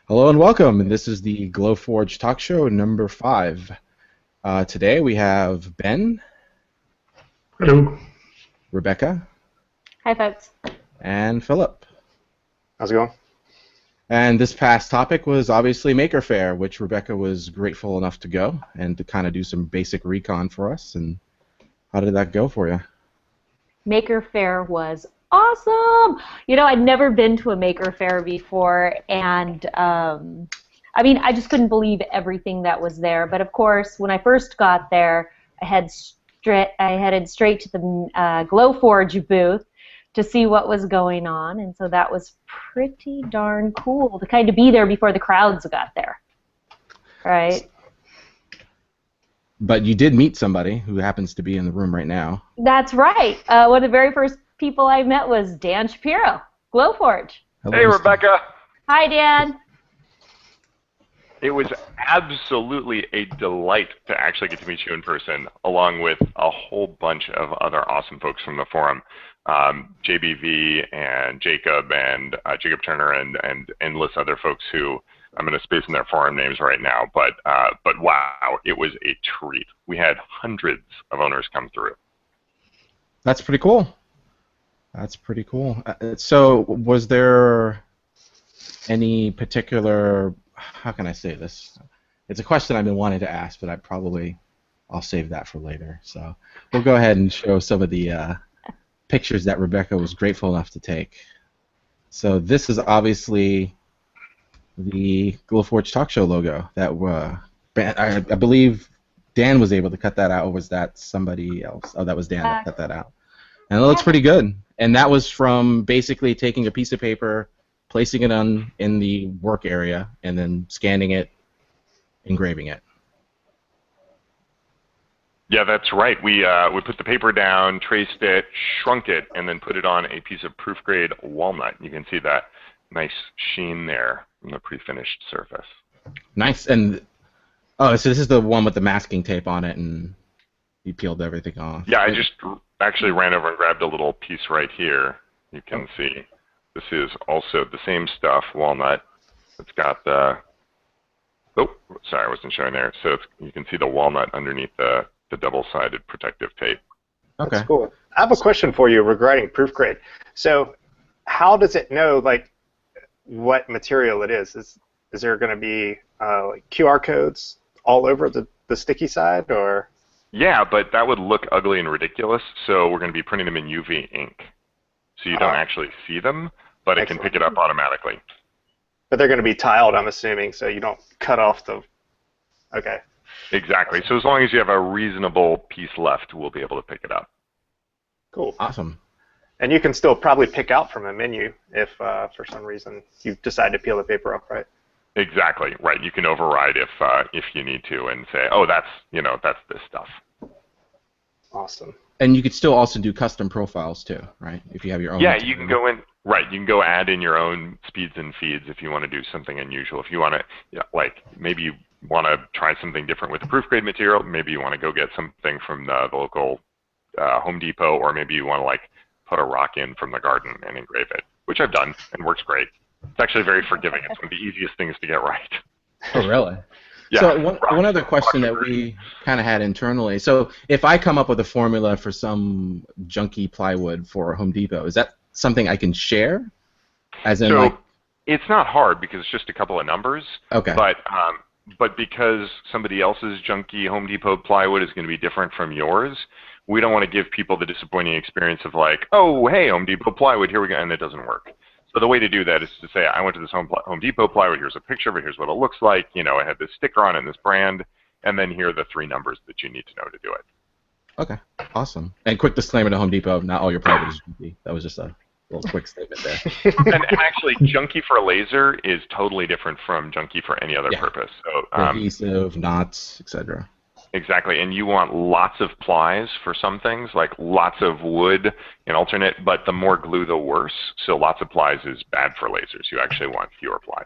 Hello and welcome. This is the Glowforge Talk Show number 5. Today we have Ben, Hello. Rebecca, Hi, folks. and Philip. How's it going? And this past topic was obviously Maker Faire, which Rebecca was grateful enough to go and to kind of do some basic recon for us. And how did that go for you? Maker Faire was awesome. You know, I'd never been to a Maker Faire before, and I just couldn't believe everything that was there. But of course, when I first got there, I headed straight to the Glowforge booth to see what was going on, and so that was pretty darn cool to kind of be there before the crowds got there. Right? But you did meet somebody who happens to be in the room right now. That's right. One of the very first people I met was Dan Shapiro, Glowforge. Hello, Hey, Mr. Rebecca. Hi, Dan. It was absolutely a delight to actually get to meet you in person, along with a whole bunch of other awesome folks from the forum. JBV and Jacob and Jacob Turner and endless other folks who I'm going to space in their forum names right now. But wow, it was a treat. We had hundreds of owners come through. That's pretty cool. That's pretty cool. So was there any particular, how can I say this? It's a question I've been wanting to ask, but I'll save that for later. So we'll go ahead and show some of the pictures that Rebecca was grateful enough to take. So this is obviously the Glowforge Talk Show logo that I believe Dan was able to cut that out, or was that somebody else? Oh, that was Dan that cut that out. And it looks pretty good. And that was from basically taking a piece of paper, placing it in the work area, and then scanning it, engraving it. Yeah, that's right. We put the paper down, traced it, shrunk it, and then put it on a piece of proof-grade walnut. You can see that nice sheen there from the pre-finished surface. Nice. And oh, so this is the one with the masking tape on it, and you peeled everything off. Yeah, I just actually ran over and grabbed a little piece right here. You can see this is also the same stuff, walnut. It's got the, oh, sorry, I wasn't showing there. So you can see the walnut underneath the double-sided protective tape. Okay. That's cool. I have a question for you regarding proof grade. So how does it know, like, what material it is? Is there going to be like QR codes all over the sticky side, or? Yeah, but that would look ugly and ridiculous, so we're going to be printing them in UV ink. So you don't actually see them, but it can pick it up automatically. But they're going to be tiled, I'm assuming, so you don't cut off the... Okay. Exactly. So as long as you have a reasonable piece left, we'll be able to pick it up. Cool. Awesome. And you can still probably pick out from a menu if, for some reason, you decide to peel the paper off, right? Exactly. Right. You can override if you need to and say, oh, that's this stuff. Awesome. And you could still also do custom profiles too, right? If you have your own. Yeah, you can go in. Right. You can go add in your own speeds and feeds if you want to do something unusual. If you want to, like, maybe you want to try something different with the proof grade material. Maybe you want to go get something from the local Home Depot, or maybe you want to, like, put a rock in from the garden and engrave it, which I've done and works great. It's actually very forgiving. It's one of the easiest things to get right. Oh, really? Yeah. So one other question that we kind of had internally. So if I come up with a formula for some junky plywood for Home Depot, is that something I can share? As in, so like, it's not hard because it's just a couple of numbers. Okay. But because somebody else's junky Home Depot plywood is going to be different from yours, we don't want to give people the disappointing experience of, like, oh, hey, Home Depot plywood, here we go, and it doesn't work. So the way to do that is to say, I went to this Home Depot plywood, here's a picture of it, here's what it looks like, you know, it had this sticker on it and this brand, and then here are the 3 numbers that you need to know to do it. Okay, awesome. And quick disclaimer to Home Depot, not all your plywood is junky. That was just a little quick statement there. and actually, junky for a laser is totally different from junky for any other purpose. So, adhesive, knots, etc. Exactly, and you want lots of plies for some things, like lots of wood and alternate, but the more glue, the worse. So lots of plies is bad for lasers. You actually want fewer plies.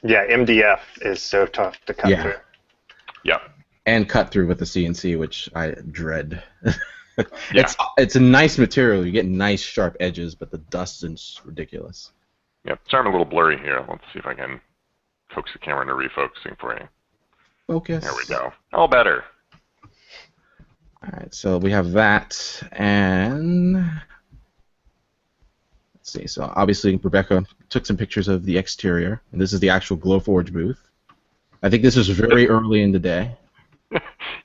Yeah, MDF is so tough to cut through. Yep. And cut through with the CNC, which I dread. It's a nice material. You get nice sharp edges, but the dust is ridiculous. Yep. Sorry, I'm a little blurry here. Let's see if I can coax the camera into refocusing for you. Focus. There we go. All better. All right, so we have that, and let's see. So obviously Rebecca took some pictures of the exterior, and this is the actual Glowforge booth. I think this was very early in the day.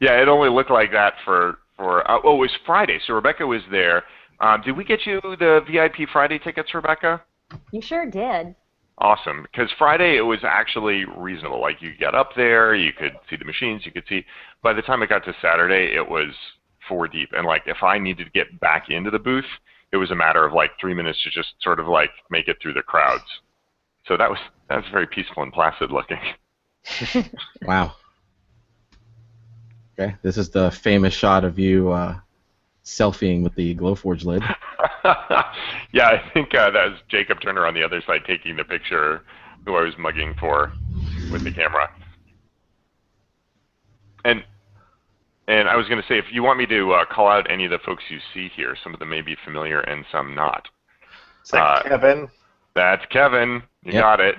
Yeah, it only looked like that for it was Friday, so Rebecca was there. Did we get you the VIP Friday tickets, Rebecca? You sure did. Awesome, because Friday it was actually reasonable. Like you get up there, you could see the machines, you could see. By the time it got to Saturday, it was 4 deep, and like if I needed to get back into the booth, it was a matter of like 3 minutes to just sort of like make it through the crowds. So that was very peaceful and placid looking. Wow. Okay, this is the famous shot of you selfieing with the Glowforge lid. Yeah, I think that was Jacob Turner on the other side taking the picture, who I was mugging for with the camera. And I was going to say, if you want me to call out any of the folks you see here, some of them may be familiar and some not. Is that Kevin? That's Kevin. You Yep. got it.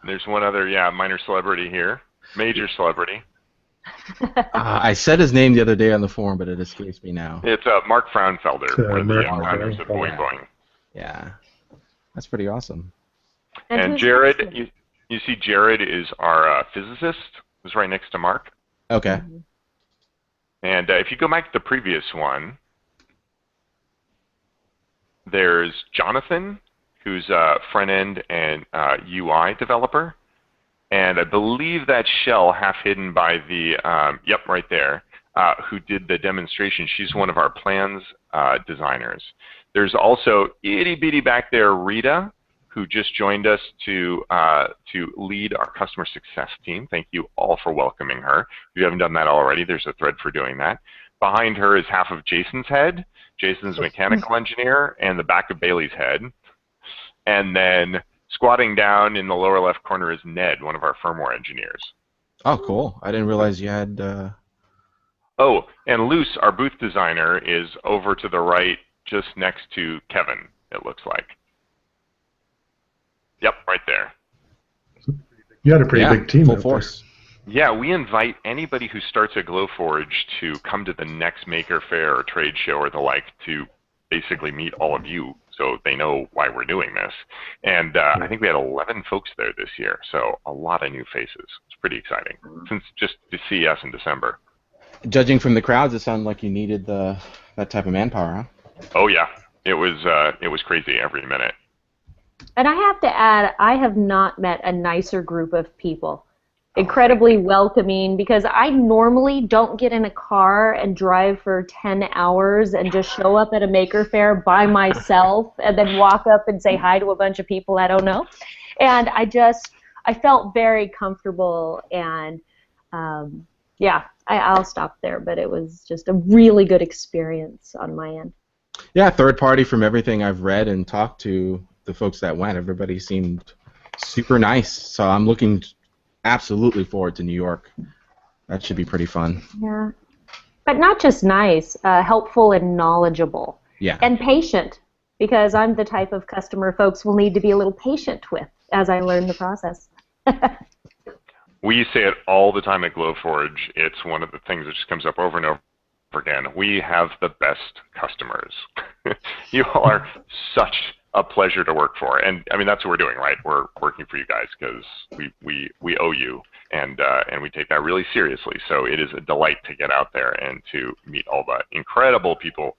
There's one other, minor celebrity here. Major celebrity. I said his name the other day on the forum, but it escapes me now. It's Mark Fraunfelder, one of the founders of Boing Boing. Yeah, that's pretty awesome. And who's Jared, next to him? you see Jared is our physicist, who's right next to Mark. Okay. And if you go back to the previous one, there's Jonathan, who's a front-end and UI developer. And I believe that's Shell, half hidden by the, right there, who did the demonstration. She's one of our plans designers. There's also itty-bitty back there, Rita, who just joined us to lead our customer success team. Thank you all for welcoming her. If you haven't done that already, there's a thread for doing that. Behind her is half of Jason's head. Jason's a mechanical engineer, and the back of Bailey's head. And then squatting down in the lower left corner is Ned, one of our firmware engineers. Oh, cool. I didn't realize you had... Oh, and Luce, our booth designer, is over to the right just next to Kevin, it looks like. Yep, right there. You had a pretty big team full out force. Yeah, we invite anybody who starts at Glowforge to come to the next Maker Faire or trade show or the like to basically meet all of you so they know why we're doing this. And I think we had 11 folks there this year, so a lot of new faces. It's pretty exciting, since just to see us in December. Judging from the crowds, it sounded like you needed that type of manpower, huh? Oh yeah, it was crazy every minute. And I have to add, I have not met a nicer group of people. Incredibly welcoming, because I normally don't get in a car and drive for 10 hours and just show up at a Maker Faire by myself and then walk up and say hi to a bunch of people I don't know. And I felt very comfortable, and I'll stop there, but it was just a really good experience on my end. Yeah, third party, from everything I've read and talked to the folks that went, everybody seemed super nice. So I'm looking absolutely forward to New York. That should be pretty fun. Yeah, but not just nice, helpful and knowledgeable. Yeah. And patient, because I'm the type of customer folks will need to be a little patient with as I learn the process. We say it all the time at Glowforge. It's one of the things that just comes up over and over again. We have the best customers. You all are such a pleasure to work for, and I mean that's what we're doing, right? We're working for you guys because we owe you, and we take that really seriously. So it is a delight to get out there and to meet all the incredible people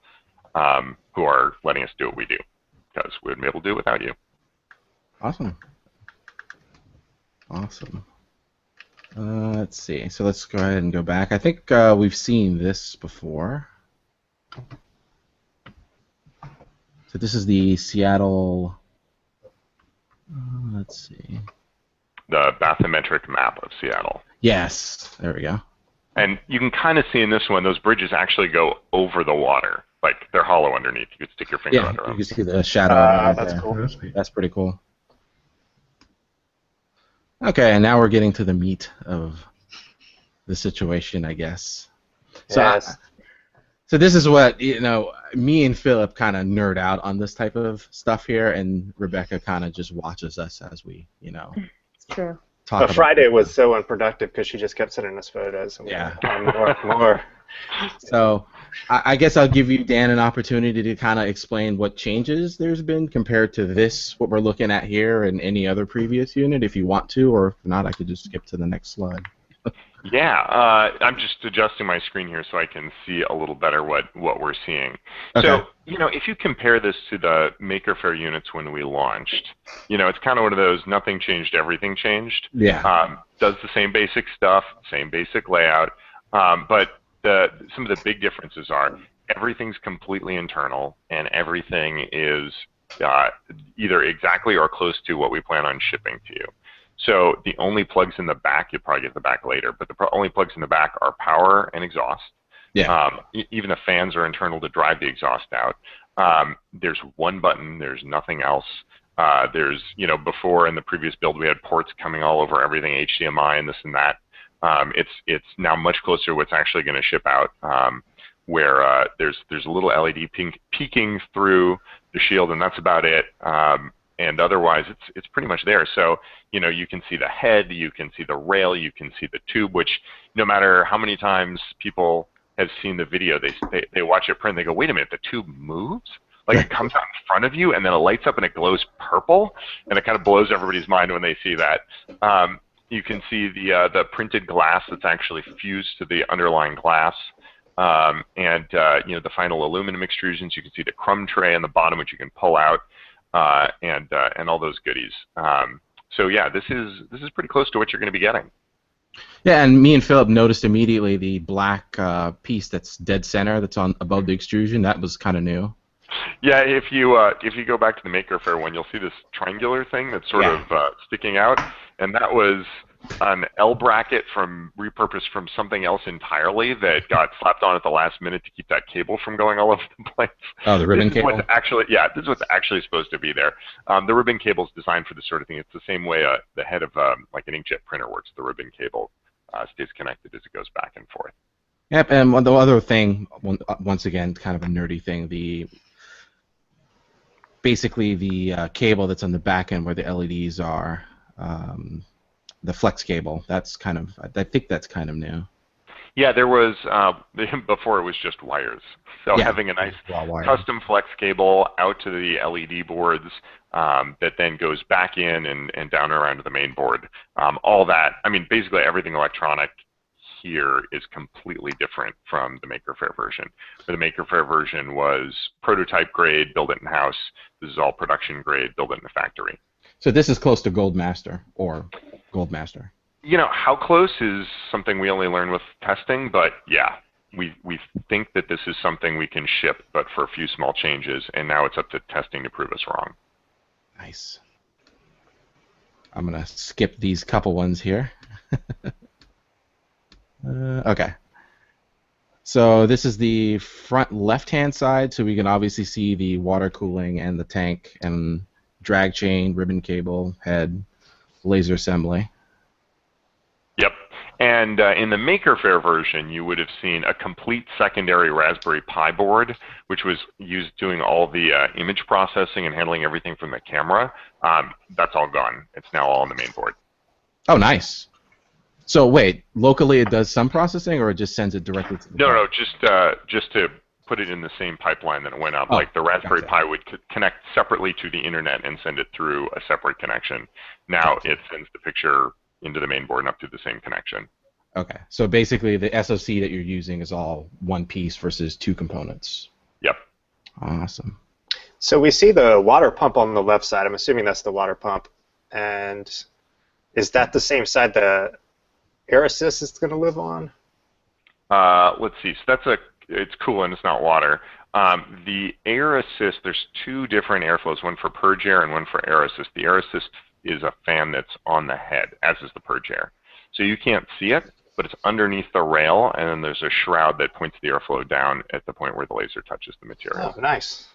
who are letting us do what we do, because we wouldn't be able to do it without you. Awesome. Awesome. Let's see. So let's go ahead and go back. I think we've seen this before. So this is the Seattle. Let's see. The Bathymetric Map of Seattle. Yes. There we go. And you can kind of see in this one, those bridges actually go over the water. Like, they're hollow underneath. You could stick your finger under them. You can see the shadow. Right That's there. cool. That's pretty cool. Okay, and now we're getting to the meat of the situation, I guess. So, Yes. so this is what, me and Philip kind of nerd out on this type of stuff here, and Rebecca kind of just watches us as we, True. talk But about. Friday was so unproductive because she just kept sending us photos. And Yeah. More. So I guess I'll give you, Dan, an opportunity to kind of explain what changes there's been compared to this, what we're looking at here, and any other previous unit, if you want to, or if not, I could just skip to the next slide. Yeah, I'm just adjusting my screen here so I can see a little better what we're seeing. Okay. So, if you compare this to the Maker Faire units when we launched, it's kind of one of those nothing changed, everything changed. Yeah. Does the same basic stuff, same basic layout, but some of the big differences are everything's completely internal and everything is either exactly or close to what we plan on shipping to you. So the only plugs in the back, you'll probably get the back later, but the only plugs in the back are power and exhaust. Yeah. Even the fans are internal to drive the exhaust out. There's one button, there's nothing else. There's, before in the previous build we had ports coming all over everything, HDMI and this and that. It's now much closer to what's actually going to ship out, where there's a little LED peeking through the shield, and that's about it. And otherwise, it's pretty much there. So, you can see the head, you can see the rail, you can see the tube, which no matter how many times people have seen the video, they watch it print, they go, wait a minute, the tube moves? Like it comes out in front of you, and then it lights up and it glows purple, and it kind of blows everybody's mind when they see that. You can see the printed glass that's actually fused to the underlying glass. The final aluminum extrusions. You can see the crumb tray on the bottom, which you can pull out. And all those goodies. So yeah, this is pretty close to what you're going to be getting. Yeah, and me and Philip noticed immediately the black piece that's dead center that's on above the extrusion. That was kind of new. Yeah, if you go back to the Maker Faire one, you'll see this triangular thing that's sort of sticking out, and that was an L bracket repurposed from something else entirely that got slapped on at the last minute to keep that cable from going all over the place. Oh, the ribbon cable? This is what's actually supposed to be there. The ribbon cable is designed for this sort of thing. It's the same way the head of like an inkjet printer works. The ribbon cable stays connected as it goes back and forth. Yep, and the other thing, once again, kind of a nerdy thing, basically the cable that's on the back end where the LEDs are, the flex cable, I think that's kind of new. Yeah, there was, before it was just wires. So having a nice custom flex cable out to the LED boards that then goes back in and down around to the main board. All that, basically everything electronic here is completely different from the Maker Faire version. The Maker Faire version was prototype grade, build it in-house. This is all production grade, build it in the factory. So this is close to Goldmaster or Goldmaster. How close is something we only learn with testing, but yeah, we think that this is something we can ship, but for a few small changes, and now it's up to testing to prove us wrong. Nice. I'm going to skip these couple ones here. Okay. So this is the front left-hand side, so we can obviously see the water cooling and the tank and drag chain, ribbon cable, head, laser assembly. Yep. And in the Maker Faire version, you would have seen a complete secondary Raspberry Pi board, which was used doing all the image processing and handling everything from the camera. That's all gone. It's now all on the main board. Oh, nice. So wait, locally it does some processing, or it just sends it directly to the No, just to put it in the same pipeline that it went up. Like the Raspberry Pi would connect separately to the internet and send it through a separate connection. Now it sends the picture into the main board and up to the same connection. Okay, so basically the SoC that you're using is all one piece versus two components. Yep. Awesome. So we see the water pump on the left side. I'm assuming that's the water pump. And is that the same side the air assist is going to live on? Let's see. So it's cool and it's not water. The air assist, there's two different airflows, one for purge air and one for air assist. The air assist is a fan that's on the head, as is the purge air. So you can't see it, but it's underneath the rail, and then there's a shroud that points the airflow down at the point where the laser touches the material. Oh, nice.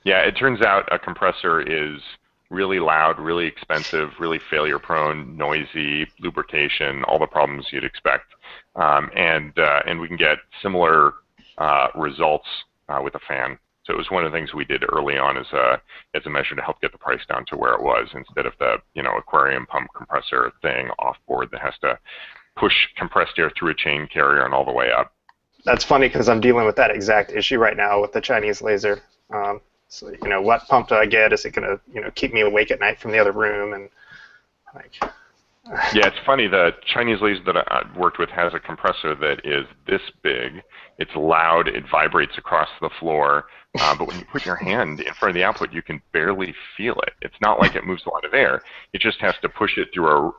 Yeah, it turns out a compressor is really loud, really expensive, really failure-prone, noisy, lubrication, all the problems you'd expect. And we can get similar results with a fan. So it was one of the things we did early on as a measure to help get the price down to where it was, instead of the aquarium pump compressor thing off board that has to push compressed air through a chain carrier and all the way up. That's funny because I'm dealing with that exact issue right now with the Chinese laser. So what pump do I get? Is it going to keep me awake at night from the other room? And like. Yeah, it's funny. The Chinese laser that I worked with has a compressor that is this big. It's loud. It vibrates across the floor. But when you put your hand in front of the output, you can barely feel it. It's not like it moves a lot of air. It just has to push it through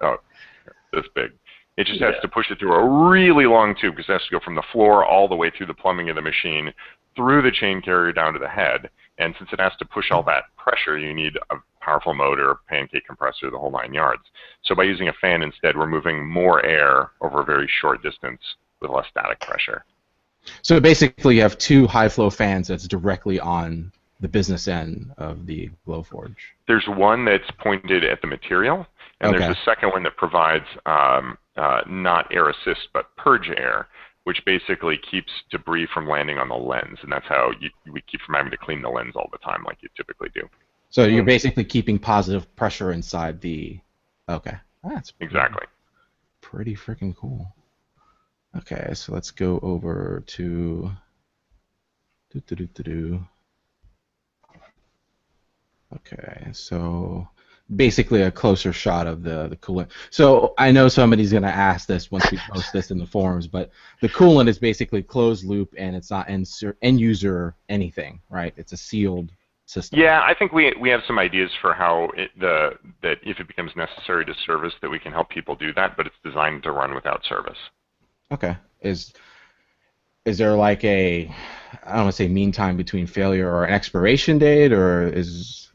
this big. It just has to push it through a really long tube because it has to go from the floor all the way through the plumbing of the machine, through the chain carrier down to the head. And since it has to push all that pressure, you need a powerful motor, pancake compressor, the whole 9 yards. So by using a fan instead, we're moving more air over a very short distance with less static pressure. So basically you have 2 high-flow fans that's directly on the business end of the Glowforge. There's one that's pointed at the material, and there's a second one that provides not air assist, but purge air, which basically keeps debris from landing on the lens, and that's how we keep from having to clean the lens all the time like you typically do. So you're basically keeping positive pressure inside the... Okay. That's exactly. Pretty freaking cool. Okay, so let's go over to... Okay, so basically a closer shot of the coolant. So I know somebody's going to ask this once we post this in the forums, but the coolant is basically closed loop and it's not end user anything, right? It's a sealed system. Yeah, I think we have some ideas for how that if it becomes necessary to service, that we can help people do that, but it's designed to run without service. Okay. Is there like a, I don't want to say mean time between failure or an expiration date, or is...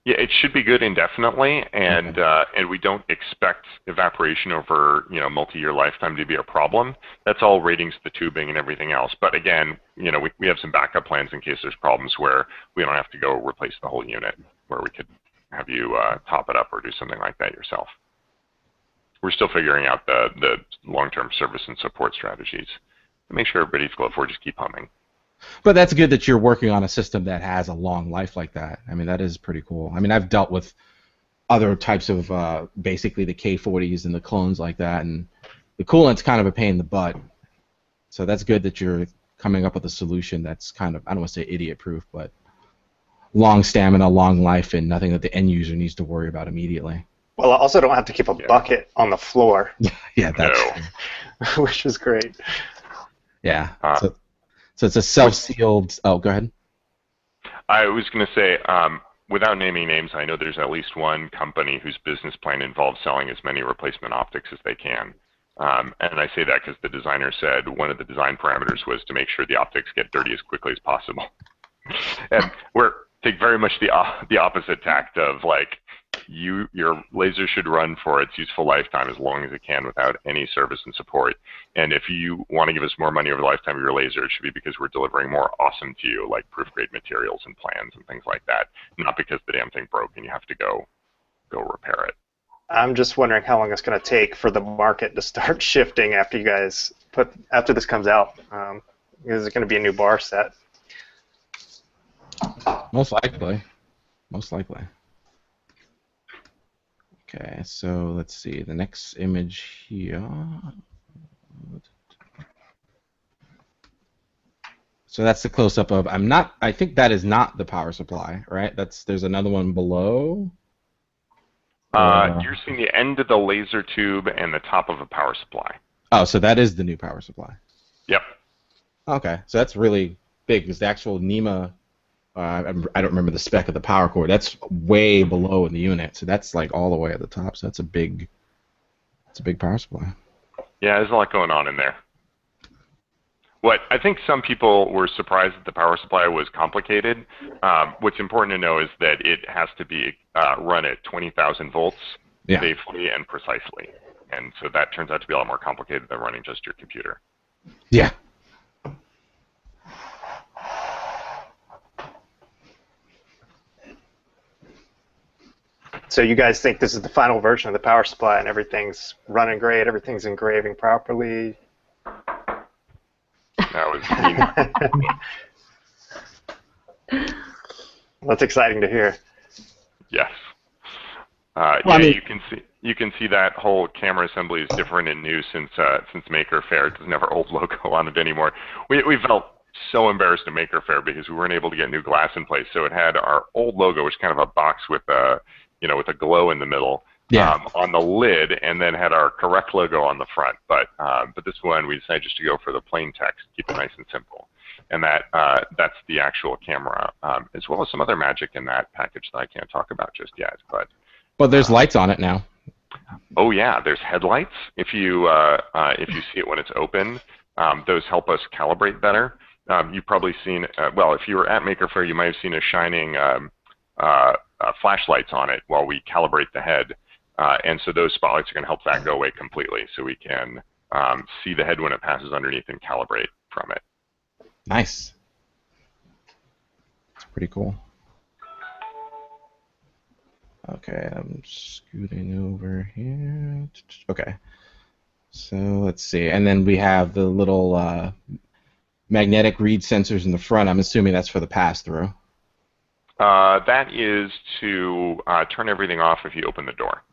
Yeah, it should be good indefinitely, and and we don't expect evaporation over multi-year lifetime to be a problem. That's all ratings the tubing and everything else. But again, we have some backup plans in case there's problems where we don't have to go replace the whole unit, where we could have you top it up or do something like that yourself. We're still figuring out the long-term service and support strategies to make sure everybody's Glowforges keep humming. But that's good that you're working on a system that has a long life like that. I mean, that is pretty cool. I mean, I've dealt with other types of basically the K40s and the clones like that, and the coolant's kind of a pain in the butt. So that's good that you're coming up with a solution that's kind of, I don't want to say idiot-proof, but long stamina, long life, and nothing that the end user needs to worry about immediately. Well, I also don't have to keep a bucket on the floor. Yeah, that's true. Which is great. Yeah. So it's a self-sealed... Oh, go ahead. I was going to say, without naming names, I know there's at least one company whose business plan involves selling as many replacement optics as they can. And I say that because the designer said one of the design parameters was to make sure the optics get dirty as quickly as possible. And we're take very much the opposite tact of, like, your laser should run for its useful lifetime as long as it can without any service and support. And if you want to give us more money over the lifetime of your laser, it should be because we're delivering more awesome to you, like proof-grade materials and plans and things like that, not because the damn thing broke and you have to go repair it. I'm just wondering how long it's going to take for the market to start shifting after after this comes out. Is it going to be a new bar set? Most likely. Most likely. Okay, so let's see. The next image here. So that's the close-up of. I think that is not the power supply, right? There's another one below. You're seeing the end of the laser tube and the top of a power supply. Oh, so that is the new power supply. Yep. Okay, so that's really big because the actual NEMA. I don't remember the spec of the power cord. That's way below in the unit, so that's like all the way at the top. So that's a big power supply. Yeah, there's a lot going on in there. What I think some people were surprised that the power supply was complicated. What's important to know is that it has to be run at 20,000 volts safely and precisely, and so that turns out to be a lot more complicated than running just your computer. Yeah. So you guys think this is the final version of the power supply and everything's running great, everything's engraving properly? That was mean. That's exciting to hear. Yes. Well, yeah, I mean, you can see that whole camera assembly is different and new since Maker Faire. It doesn't have our old logo on it anymore. We felt so embarrassed at Maker Faire because we weren't able to get new glass in place. So it had our old logo, which is kind of a box with a with a glow in the middle. Yeah. On the lid, and then had our correct logo on the front. But this one, we decided just to go for the plain text, keep it nice and simple. And that's the actual camera, as well as some other magic in that package that I can't talk about just yet. But there's lights on it now. Oh yeah, there's headlights. If you see it when it's open, those help us calibrate better. You've probably seen, well, if you were at Maker Faire, you might have seen us shining flashlights on it while we calibrate the head. And so those spotlights are going to help that go away completely, so we can see the head when it passes underneath and calibrate from it. Nice. It's pretty cool. Okay, I'm scooting over here. Okay. So let's see. And then we have the little magnetic read sensors in the front. I'm assuming that's for the pass-through. That is to turn everything off if you open the door.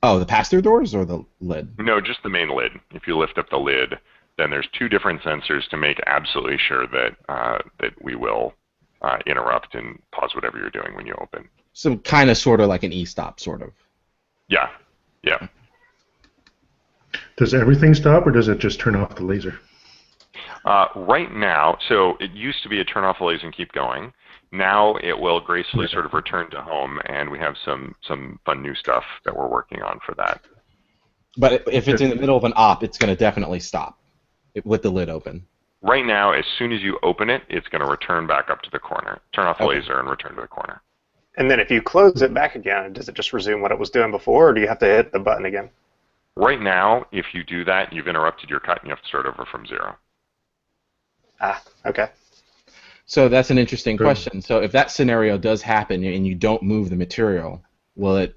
Oh, the pass-through doors or the lid? No, just the main lid. If you lift up the lid, then there's two different sensors to make absolutely sure that that we will interrupt and pause whatever you're doing when you open. So kind of, sort of like an e-stop, sort of. Yeah, yeah. Does everything stop, or does it just turn off the laser? Right now, so it used to be a turn off the laser and keep going. Now it will gracefully sort of return to home, and we have some fun new stuff that we're working on for that. But if it's in the middle of an op, it's going to definitely stop with the lid open. Right now, as soon as you open it, it's going to return back up to the corner. Turn off the laser and return to the corner. And then if you close it back again, does it just resume what it was doing before, or do you have to hit the button again? Right now, if you do that, you've interrupted your cut and you have to start over from zero. Ah, okay. So that's an interesting question. So if that scenario does happen and you don't move the material, will it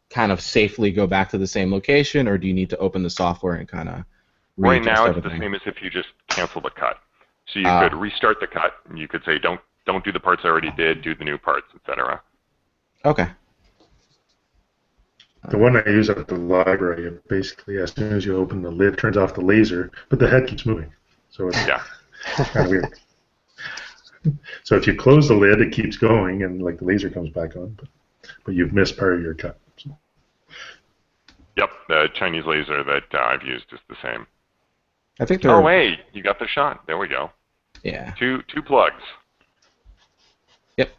kind of safely go back to the same location, or do you need to open the software and kind of Right now, everything? It's the same as if you just cancel the cut. So you could restart the cut, and you could say, don't do the parts I already did, do the new parts, etc. Okay. The one I use at the library, it basically, as soon as you open the lid, turns off the laser, but the head keeps moving. So it's kind of weird. So if you close the lid, it keeps going, and like the laser comes back on, but you've missed part of your cut. So. Yep, the Chinese laser that I've used is the same. I think they're... Oh, hey, you got the shot. There we go. Yeah. Two plugs. Yep.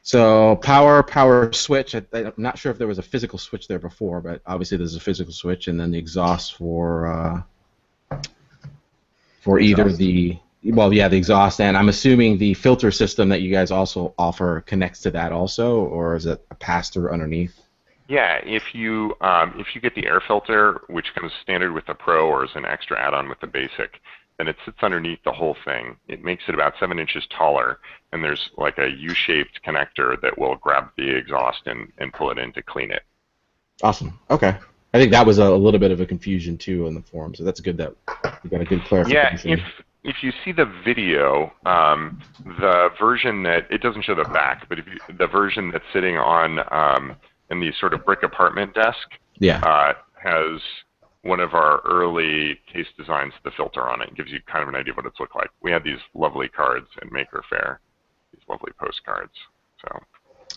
So power switch. I'm not sure if there was a physical switch there before, but obviously there's a physical switch, and then the exhaust for either the exhaust, and I'm assuming the filter system that you guys also offer connects to that also, or is it a pass-through underneath? Yeah, if you get the air filter, which comes standard with the Pro or is an extra add-on with the Basic, then it sits underneath the whole thing. It makes it about 7 inches taller, and there's like a U-shaped connector that will grab the exhaust and pull it in to clean it. Awesome. Okay. I think that was a little bit of a confusion too in the forum, so that's good that you got a good clarification. Yeah, if you see the video, the version that it doesn't show the back, but the version that's sitting on in the sort of brick apartment desk, has one of our early case designs of the filter on it. It gives you kind of an idea of what it's looked like. We had these lovely cards at Maker Faire, these lovely postcards.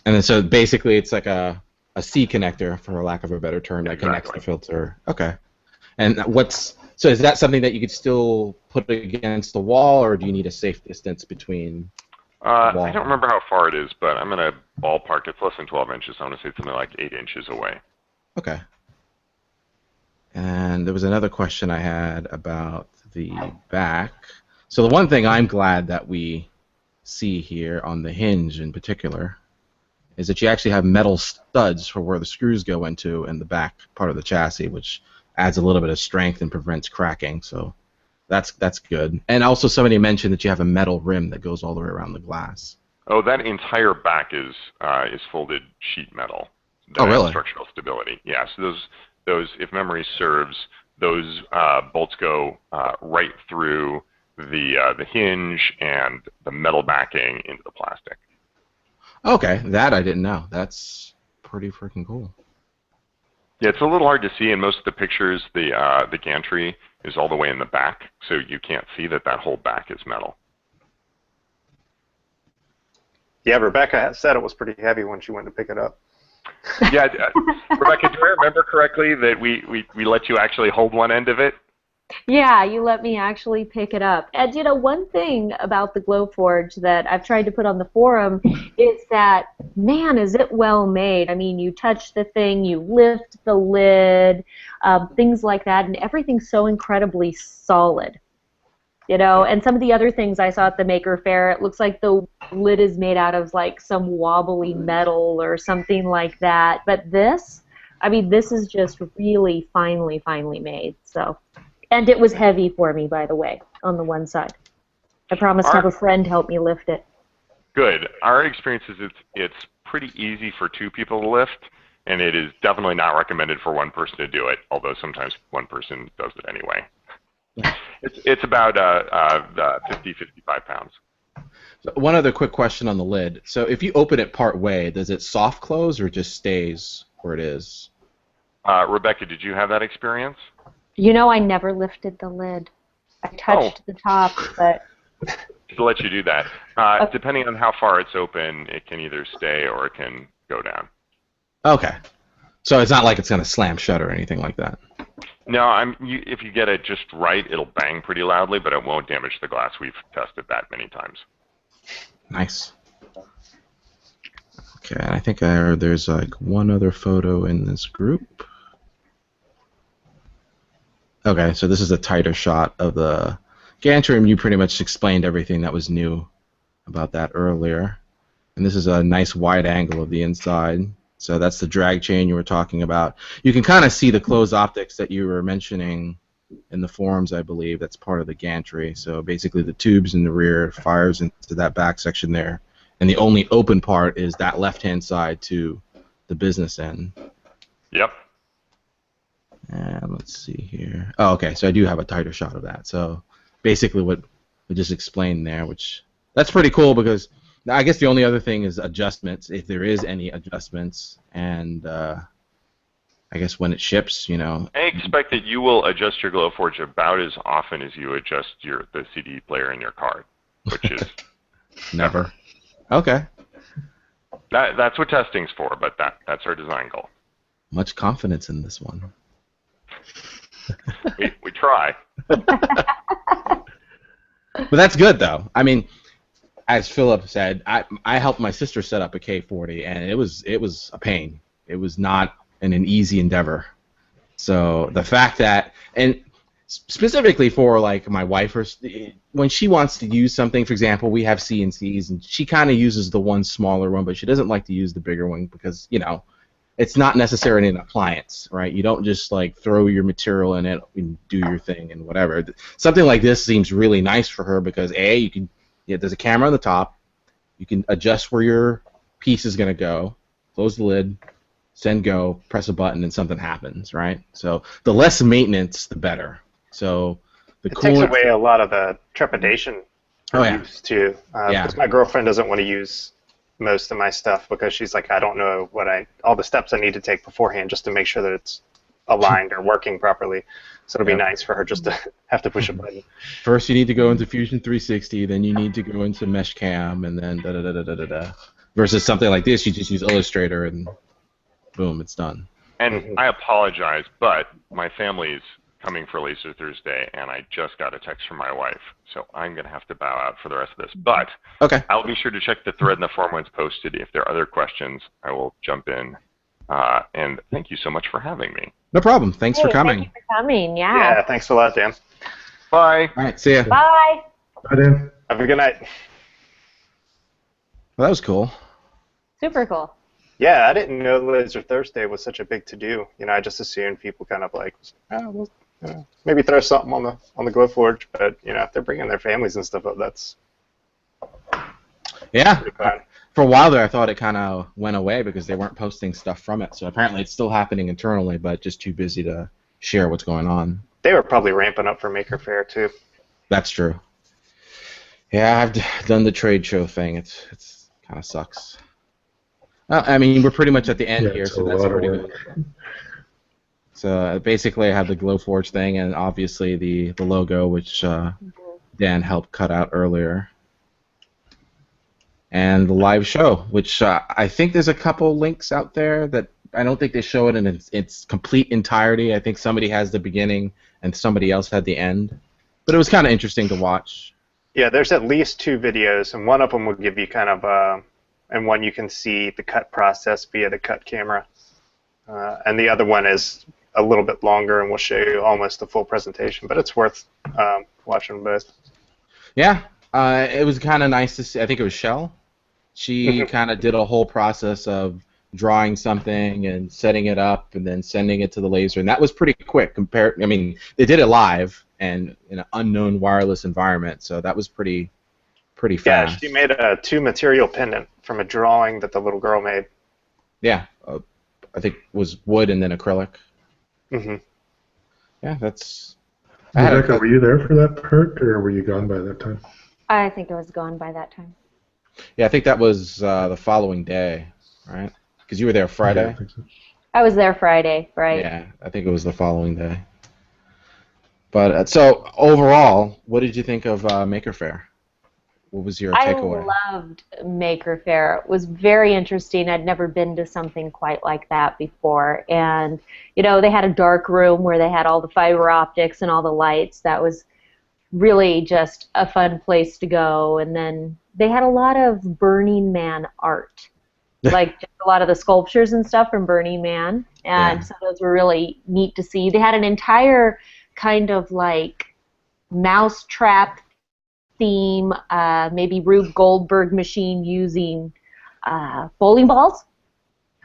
And then so basically it's like a C connector, for lack of a better term, that connects the filter. Okay. And so is that something that you could still put against the wall, or do you need a safe distance between I don't remember how far it is, but I'm going to ballpark. It's less than 12 inches. I want to say it's something like 8 inches away. Okay. And there was another question I had about the back. So the one thing I'm glad that we see here on the hinge in particular is that you actually have metal studs for where the screws go into in the back part of the chassis, which adds a little bit of strength and prevents cracking. So that's good. And also somebody mentioned that you have a metal rim that goes all the way around the glass. Oh, that entire back is folded sheet metal. Oh, really? Structural stability. Yeah. So those, if memory serves, those bolts go right through the hinge and the metal backing into the plastic. Okay, that I didn't know. That's pretty freaking cool. Yeah, it's a little hard to see in most of the pictures. The gantry is all the way in the back, so you can't see that whole back is metal. Yeah, Rebecca said it was pretty heavy when she went to pick it up. Yeah, Rebecca, do I remember correctly that we let you actually hold one end of it? Yeah, you let me actually pick it up. And you know, one thing about the Glowforge that I've tried to put on the forum is that, man, is it well made. I mean, you touch the thing, you lift the lid, things like that, and everything's so incredibly solid. You know, and some of the other things I saw at the Maker Faire, it looks like the lid is made out of like some wobbly metal or something like that. But this, I mean, this is just really finely made. So. And it was heavy for me, by the way, on the one side. I promised to have a friend help me lift it. Good. Our experience is it's pretty easy for 2 people to lift, and it is definitely not recommended for 1 person to do it, although sometimes 1 person does it anyway. It's about 50, 55 pounds. So one other quick question on the lid. So if you open it part way, does it soft close or just stays where it is? Rebecca, did you have that experience? You know, I never lifted the lid. I touched the top, but... To let you do that. Depending on how far it's open, it can either stay or it can go down. Okay. So it's not like it's going to slam shut or anything like that? No, if you get it just right, it'll bang pretty loudly, but it won't damage the glass. We've tested that many times. Nice. Okay, I think there's like one other photo in this group. Okay, so this is a tighter shot of the Gantry Room. You pretty much explained everything that was new about that earlier. And this is a nice wide angle of the inside. So that's the drag chain you were talking about. You can kind of see the closed optics that you were mentioning in the forums, I believe. That's part of the gantry. So basically the tubes in the rear fires into that back section there. And the only open part is that left-hand side to the business end. Yep. And let's see here. Oh, okay, so I do have a tighter shot of that. So basically what we just explained there, which that's pretty cool because I guess the only other thing is adjustments, if there is any adjustments, and I guess when it ships, you know. I expect that you will adjust your Glowforge about as often as you adjust the CD player in your car, which is never. Okay. That's what testing's for, but that's our design goal. Much confidence in this one. We try. But that's good, though. I mean, as Philip said, I helped my sister set up a K40, and it was a pain. It was not an easy endeavor. So the fact that, and specifically for like my wife, when she wants to use something, for example, we have CNCs, and she kind of uses the one smaller one, but she doesn't like to use the bigger one because, you know, it's not necessarily an appliance, right? You don't just like throw your material in it and do your thing and whatever. Something like this seems really nice for her because there's a camera on the top. You can adjust where your piece is going to go, close the lid, send go, press a button, and something happens, right? So the less maintenance, the better. So it takes away a lot of the trepidation use too. Because my girlfriend doesn't want to use most of my stuff because she's like, I don't know all the steps I need to take beforehand just to make sure that it's aligned or working properly. So it'll be nice for her just to have to push a button. First you need to go into Fusion 360, then you need to go into Meshcam, and then da-da-da-da-da-da. Versus something like this, you just use Illustrator and boom, it's done. And I apologize, but my family's coming for Laser Thursday, and I just got a text from my wife, so I'm going to have to bow out for the rest of this. But I'll be sure to check the thread in the forum when it's posted. If there are other questions, I will jump in. And thank you so much for having me. No problem. Thanks for coming. Thank you for coming, Yeah, thanks a lot, Dan. Bye. All right, see ya. Bye. Bye, Dan. Have a good night. Well, that was cool. Super cool. Yeah, I didn't know Laser Thursday was such a big to-do. You know, I just assumed people kind of like, maybe throw something on the Glowforge, but you know, if they're bringing their families and stuff up, that's pretty fun. For a while there, I thought it kind of went away because they weren't posting stuff from it. So apparently, it's still happening internally, but just too busy to share what's going on. They were probably ramping up for Maker Faire too. That's true. Yeah, done the trade show thing. It's kind of sucks. I mean, we're pretty much at the end Yeah, here, it's a so that's lot of pretty work. good. So basically, I have the Glowforge thing, and obviously the logo, which Dan helped cut out earlier, and the live show, which I think there's a couple links out there that I don't think they show it in its complete entirety. I think somebody has the beginning and somebody else had the end, but it was kind of interesting to watch. Yeah, there's at least 2 videos, and one of them will give you kind of, and one you can see the cut process via the cut camera, and the other one is a little bit longer and will show you almost the full presentation, but it's worth watching both. Yeah, it was kind of nice to see. I think it was Shell. She kind of did a whole process of drawing something and setting it up and then sending it to the laser, and that was pretty quick. I mean, they did it live and in an unknown wireless environment, so that was pretty fast. Yeah, she made a 2-material pendant from a drawing that the little girl made. Yeah, I think it was wood and then acrylic. Mm-hmm. Yeah, that's. Rebecca, were you there for that part, or were you gone by that time? I think I was gone by that time. Yeah, I think that was the following day, right? Because you were there Friday. Yeah, I think so. I was there Friday, right? Yeah, I think it was the following day. But so overall, what did you think of Maker Faire? What was your takeaway? I loved Maker Faire. It was very interesting. I'd never been to something quite like that before. And, you know, they had a dark room where they had all the fiber optics and all the lights. That was really just a fun place to go. And then they had a lot of Burning Man art, like just a lot of the sculptures and stuff from Burning Man. And so those were really neat to see. They had an entire kind of like mousetrap theme, maybe Rube Goldberg machine using bowling balls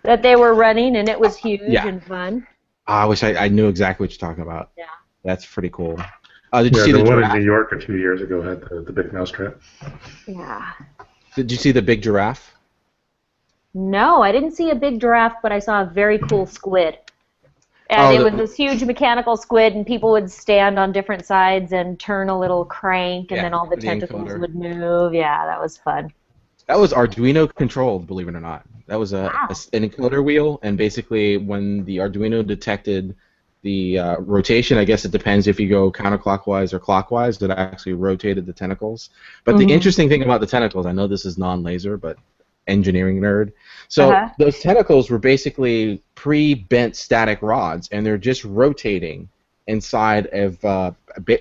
that they were running, and it was huge and fun. I wish I knew exactly what you're talking about. Yeah. That's pretty cool. Did you see the one giraffe? in New York a few years ago had the big mousetrap. Yeah. Did you see the big giraffe? No, I didn't see a big giraffe, but I saw a very cool squid. And it was this huge mechanical squid, and people would stand on different sides and turn a little crank, and then all the tentacles encoder would move. Yeah, that was fun. That was Arduino controlled, believe it or not. That was an encoder wheel, and basically when the Arduino detected the rotation, I guess it depends if you go counterclockwise or clockwise, that actually rotated the tentacles. But the interesting thing about the tentacles, I know this is non-laser, but engineering nerd. So those tentacles were basically pre-bent static rods, and they're just rotating inside of,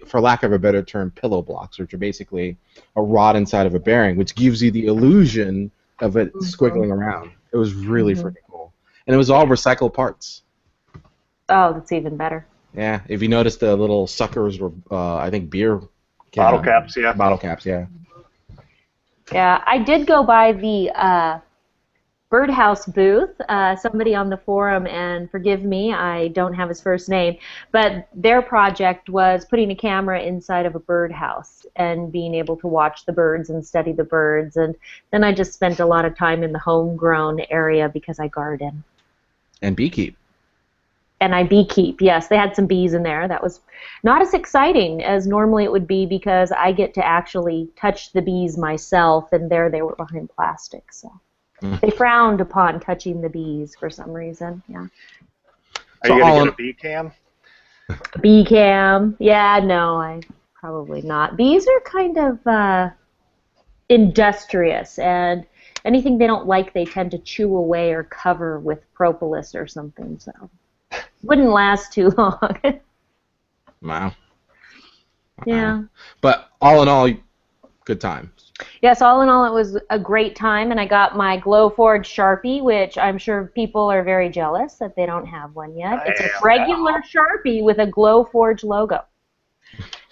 for lack of a better term, pillow blocks, which are basically a rod inside of a bearing, which gives you the illusion of it squiggling around. It was really freaking cool. And it was all recycled parts. Oh, that's even better. Yeah, if you notice, the little suckers were, I think, beer bottle caps, yeah. Bottle caps, yeah. Yeah, I did go by the Birdhouse Booth. Somebody on the forum, and forgive me, I don't have his first name, but their project was putting a camera inside of a birdhouse and being able to watch the birds and study the birds. And then I just spent a lot of time in the homegrown area because I garden. And beekeep. And I beekeep, yes. They had some bees in there. That was not as exciting as normally it would be because I get to actually touch the bees myself, and there they were behind plastic. So they frowned upon touching the bees for some reason. Yeah. Are you going to get a bee cam? Bee cam? Yeah, no, I probably not. Bees are kind of industrious, and anything they don't like, they tend to chew away or cover with propolis or something. So. Wouldn't last too long. Wow. Yeah. But all in all, good time. Yes, all in all, it was a great time, and I got my Glowforge Sharpie, which I'm sure people are very jealous that they don't have one yet. It's a regular Sharpie with a Glowforge logo.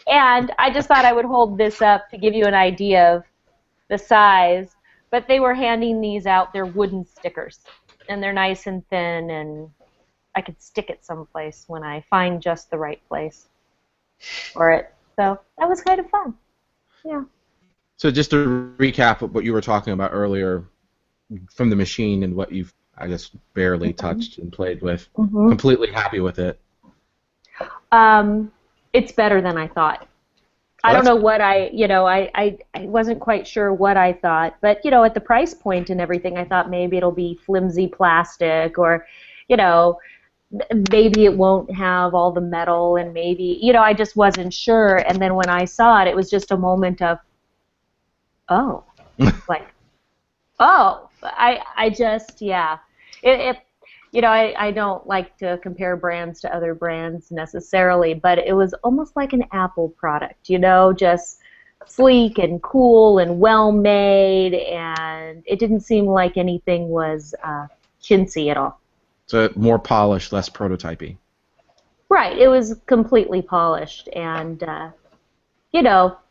And I just thought I would hold this up to give you an idea of the size, but they were handing these out. They're wooden stickers, and they're nice and thin, and I could stick it someplace when I find just the right place for it. So that was kind of fun. Yeah. So just to recap what you were talking about earlier from the machine and what you've, I guess, barely touched and played with, completely happy with it. It's better than I thought. I don't know what I wasn't quite sure what I thought, but at the price point and everything, I thought maybe it'll be flimsy plastic, or maybe it won't have all the metal, and maybe I just wasn't sure. And then when I saw it, it was just a moment of, oh, like, oh, I just, yeah. I don't like to compare brands to other brands necessarily, but it was almost like an Apple product, just sleek and cool and well-made, and it didn't seem like anything was chintzy at all. So more polished, less prototypey. Right, it was completely polished, and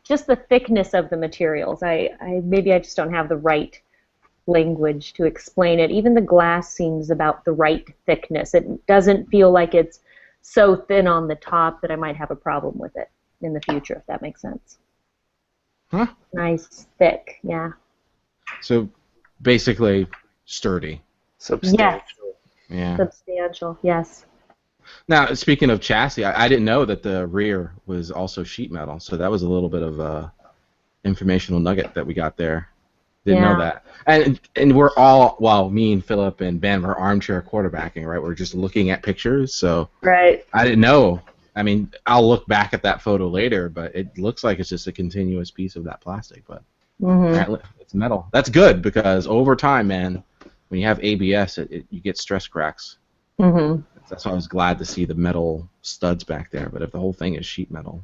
just the thickness of the materials. Maybe I just don't have the right language to explain it. Even the glass seems about the right thickness. It doesn't feel like it's so thin on the top that I might have a problem with it in the future, if that makes sense. Huh? Nice, thick, yeah. So basically sturdy. Substantial. Yes. Yeah. Substantial, yes. Now, speaking of chassis, I didn't know that the rear was also sheet metal, so that was a little bit of a informational nugget that we got there. Didn't know that. And we're all, well, me and Philip and Ben were armchair quarterbacking, right? We're just looking at pictures, so right. I didn't know. I mean, I'll look back at that photo later, but it looks like it's just a continuous piece of that plastic, but apparently it's metal. That's good, because over time, man, when you have ABS, you get stress cracks. That's why I was glad to see the metal studs back there, but if the whole thing is sheet metal,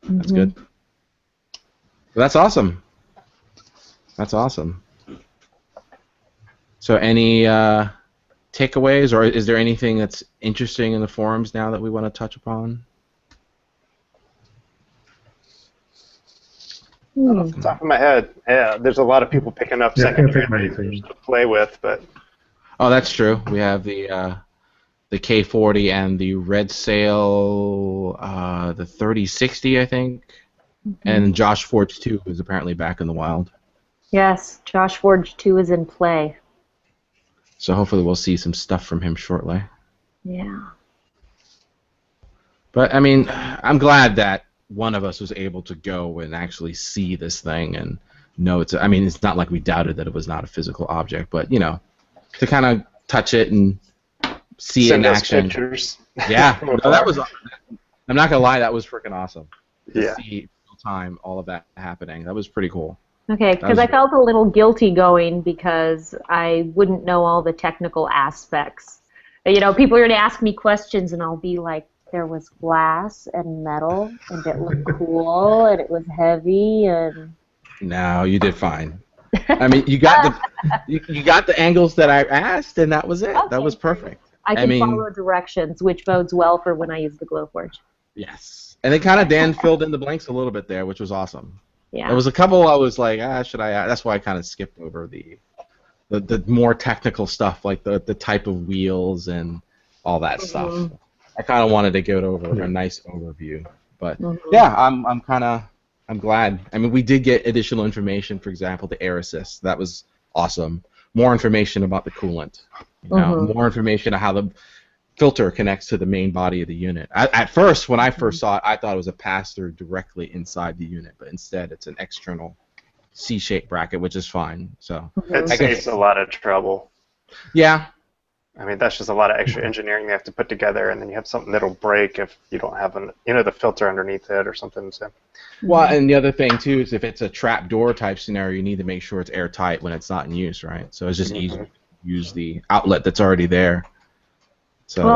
that's good. Well, that's awesome. That's awesome. So any takeaways, or is there anything that's interesting in the forums now that we want to touch upon? Off the top of my head, yeah, there's a lot of people picking up secondary lasers to play with, but... Oh, that's true. We have the K40 and the Red Sail, the 3060, I think, and Josh Forge 2 is apparently back in the wild. Yes, Josh Forge 2 is in play. So hopefully we'll see some stuff from him shortly. Yeah. But, I mean, I'm glad that one of us was able to go and actually see this thing and know it's... I mean, it's not like we doubted that it was not a physical object, but, to kind of touch it and see it in action. Pictures. Yeah. No, that was... I'm not going to lie, that was freaking awesome. Yeah. To see real time all of that happening. That was pretty cool. Okay, because I felt a little guilty going because I wouldn't know all the technical aspects. People are going to ask me questions, and I'll be like, there was glass and metal, and it looked cool, and it was heavy, and... No, you did fine. I mean, you got the angles that I asked, and that was it. Okay. That was perfect. I can follow directions, which bodes well for when I use the Glowforge. Yes. And then kind of Dan filled in the blanks a little bit there, which was awesome. Yeah. There was a couple I was like, should I? That's why I kind of skipped over the more technical stuff, like the type of wheels and all that stuff. I kind of wanted to get over a nice overview, but yeah, I'm glad. I mean, we did get additional information. For example, the air assist, that was awesome. More information about the coolant. More information on how the filter connects to the main body of the unit. At first, when I first saw it, I thought it was a pass-through directly inside the unit, but instead it's an external C-shaped bracket, which is fine. So it saves a lot of trouble. Yeah. I mean, that's just a lot of extra engineering they have to put together, and then you have something that'll break if you don't have the filter underneath it or something. So. Well, and the other thing too is if it's a trap door type scenario, you need to make sure it's airtight when it's not in use, right? So it's just easier to use the outlet that's already there. So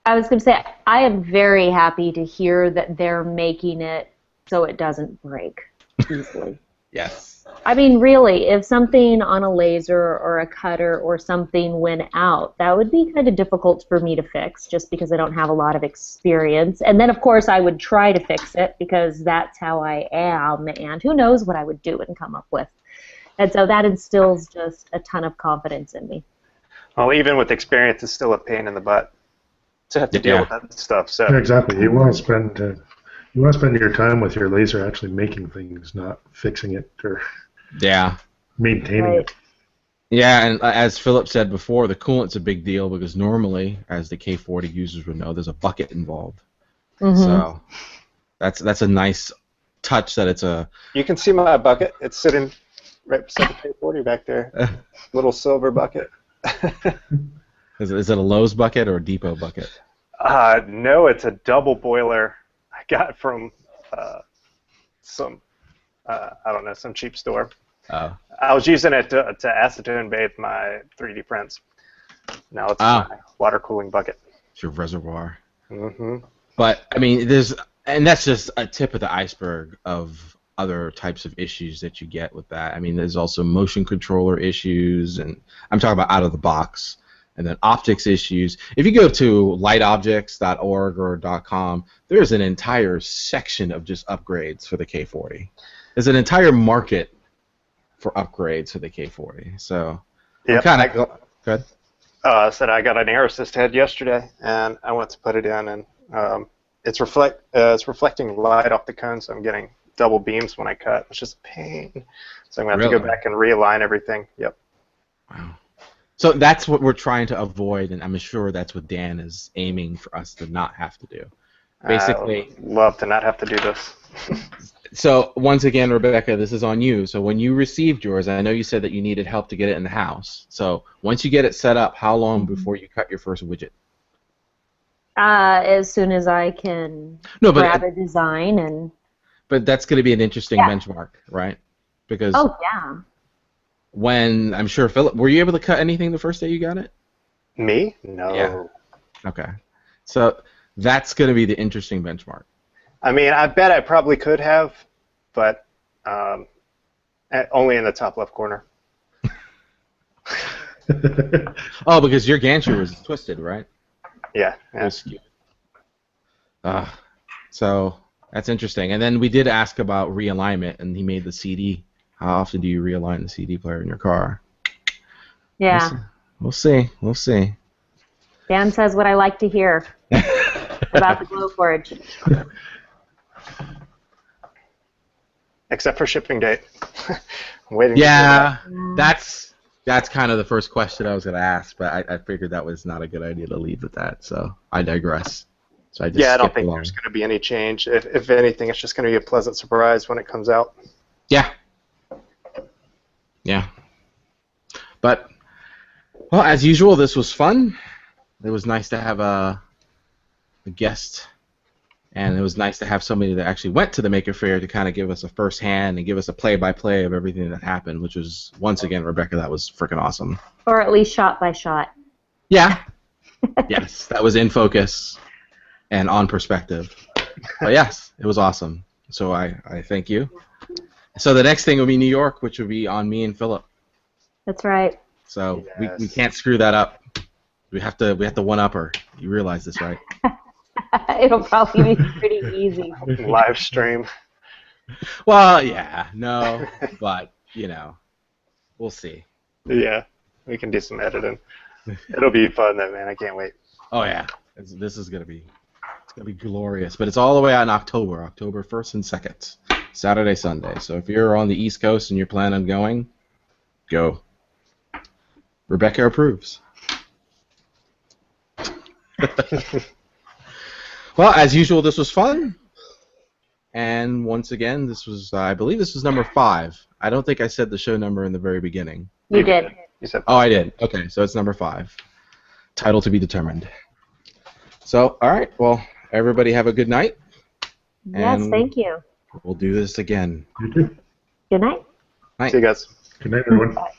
I was going to say, I am very happy to hear that they're making it so it doesn't break easily. Yes. I mean, really, if something on a laser or a cutter or something went out, that would be kind of difficult for me to fix just because I don't have a lot of experience. And then, of course, I would try to fix it because that's how I am, and who knows what I would do and come up with. And so that instills just a ton of confidence in me. Well, even with experience, it's still a pain in the butt to have to deal with that stuff. So yeah, exactly. You want to spend your time with your laser actually making things, not fixing it or maintaining it. Yeah, and as Philip said before, the coolant's a big deal because normally, as the K40 users would know, there's a bucket involved. So That's a nice touch that it's a. You can see my bucket. It's sitting right beside the K40 back there. Little silver bucket. Is it a Lowe's bucket or a Depot bucket? No, it's a double boiler I got from some, I don't know, some cheap store. Oh. I was using it to acetone bathe my 3D prints. Now it's my water cooling bucket. It's your reservoir. Mm-hmm. But, I mean, that's just a tip of the iceberg of other types of issues that you get with that. I mean, there's also motion controller issues, and I'm talking about out of the box, and then optics issues. If you go to lightobjects.org or .com, there's an entire section of just upgrades for the K40. There's an entire market for upgrades for the K40. So, yep, good. I said I got an air assist head yesterday, and I went to put it in, and it's reflecting light off the cone, so I'm getting double beams when I cut. It's just a pain. So I'm going to have to go back and realign everything. Yep. Wow. So that's what we're trying to avoid, and I'm sure that's what Dan is aiming for us to not have to do. Basically, I love to not have to do this. So once again, Rebecca, this is on you. So when you received yours, I know you said that you needed help to get it in the house. So once you get it set up, how long before you cut your first widget? As soon as I can grab a design and. But that's going to be an interesting benchmark, right? Because. Oh yeah. When I'm sure Philip, were you able to cut anything the first day you got it? Me? No. Yeah. Okay. So that's going to be the interesting benchmark. I mean, I bet I probably could have, but only in the top left corner. Oh, because your gantry was twisted, right? Yeah. So that's interesting. And then we did ask about realignment, and he made the CD. How often do you realign the CD player in your car? Yeah. We'll see. We'll see. Dan says what I like to hear about the Glowforge. Except for shipping date. I'm waiting. Yeah, that's kind of the first question I was going to ask, but I figured that was not a good idea to leave with that, so I digress. So I just I don't think there's going to be any change. If anything, it's just going to be a pleasant surprise when it comes out. Yeah. Yeah. But, well, as usual, this was fun. It was nice to have a guest, and it was nice to have somebody that actually went to the Maker Faire to kind of give us a first hand and give us a play-by-play of everything that happened, which was, once again, Rebecca, that was freaking awesome. Or at least shot by shot. Yeah. Yes, that was in focus and on perspective. But yes, it was awesome. So I thank you. So the next thing will be New York, which will be on me and Philip. That's right. So we can't screw that up. We have to one-upper. You realize this, right? It'll probably be pretty easy. Live stream. Well, yeah, no, but we'll see. Yeah, we can do some editing. It'll be fun though, man. I can't wait. Oh yeah, this is gonna be glorious. But it's all the way out in October 1st and 2nd, Saturday, Sunday. So if you're on the East Coast and you're planning on going, go. Rebecca approves. Well, as usual, this was fun. And once again, this was, I believe this was number 5. I don't think I said the show number in the very beginning. You did. You said 5. Oh, I did. Okay, so it's number 5. Title to be determined. So, all right. Well, everybody have a good night. Yes, thank you. We'll do this again. Good night. Night. See you guys. Good night, everyone. Bye.